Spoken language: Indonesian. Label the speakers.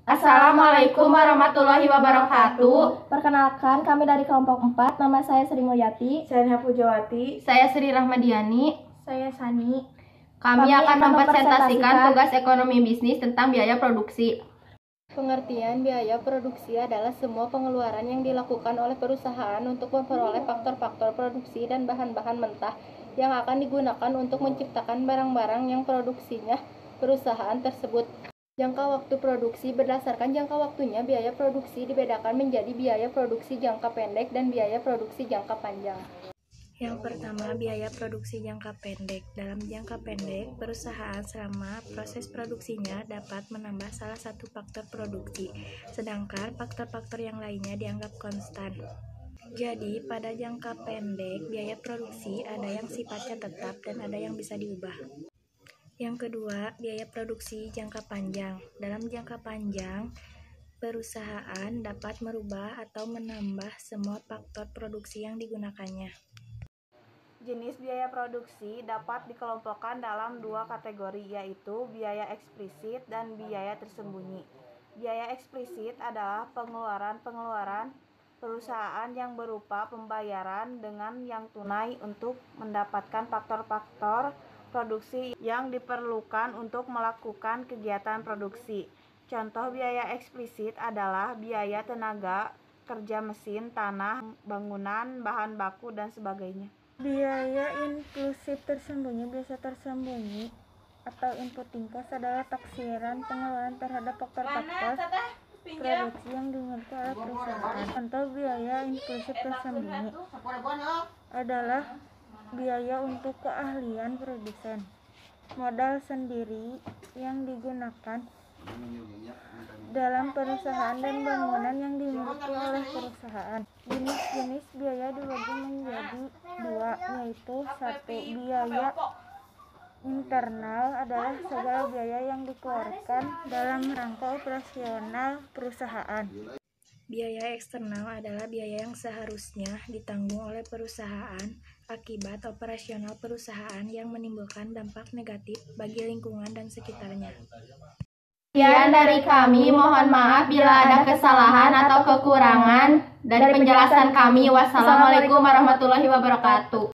Speaker 1: Assalamualaikum warahmatullahi wabarakatuh.
Speaker 2: Perkenalkan, kami dari kelompok 4. Nama saya Sri Mulyati.
Speaker 3: Saya Pujawati.
Speaker 1: Saya Sri Rahmadiani.
Speaker 2: Saya Sani.
Speaker 1: Kami akan mempresentasikan tugas ekonomi bisnis tentang biaya produksi.
Speaker 4: Pengertian biaya produksi adalah semua pengeluaran yang dilakukan oleh perusahaan untuk memperoleh faktor-faktor produksi dan bahan-bahan mentah yang akan digunakan untuk menciptakan barang-barang yang produksinya perusahaan tersebut. Jangka waktu produksi. Berdasarkan jangka waktunya, biaya produksi dibedakan menjadi biaya produksi jangka pendek dan biaya produksi jangka panjang.
Speaker 5: Yang pertama, biaya produksi jangka pendek. Dalam jangka pendek, perusahaan selama proses produksinya dapat menambah salah satu faktor produksi, sedangkan faktor-faktor yang lainnya dianggap konstan. Jadi, pada jangka pendek, biaya produksi ada yang sifatnya tetap dan ada yang bisa diubah. Yang kedua, biaya produksi jangka panjang. Dalam jangka panjang, perusahaan dapat merubah atau menambah semua faktor produksi yang digunakannya.
Speaker 3: Jenis biaya produksi dapat dikelompokkan dalam dua kategori, yaitu biaya eksplisit dan biaya tersembunyi. Biaya eksplisit adalah pengeluaran perusahaan yang berupa pembayaran dengan yang tunai untuk mendapatkan faktor-faktor produksi yang diperlukan untuk melakukan kegiatan produksi. Contoh biaya eksplisit adalah biaya tenaga kerja mesin, tanah, bangunan, bahan baku, dan sebagainya.
Speaker 6: Biaya inklusif tersembunyi. Biasa tersembunyi atau inputting cost adalah taksiran pengeluaran terhadap faktor-faktor produksi yang dimiliki oleh perusahaan. Contoh biaya inklusif tersembunyi adalah biaya untuk keahlian produsen, modal sendiri yang digunakan dalam perusahaan, dan bangunan yang dimiliki oleh perusahaan. Jenis-jenis biaya dibagi menjadi dua, yaitu satu, biaya internal adalah segala biaya yang dikeluarkan dalam rangka operasional perusahaan.
Speaker 5: Biaya eksternal adalah biaya yang seharusnya ditanggung oleh perusahaan akibat operasional perusahaan yang menimbulkan dampak negatif bagi lingkungan dan sekitarnya.
Speaker 1: Sekian dari kami, mohon maaf bila ada kesalahan atau kekurangan dari penjelasan kami. Wassalamualaikum warahmatullahi wabarakatuh.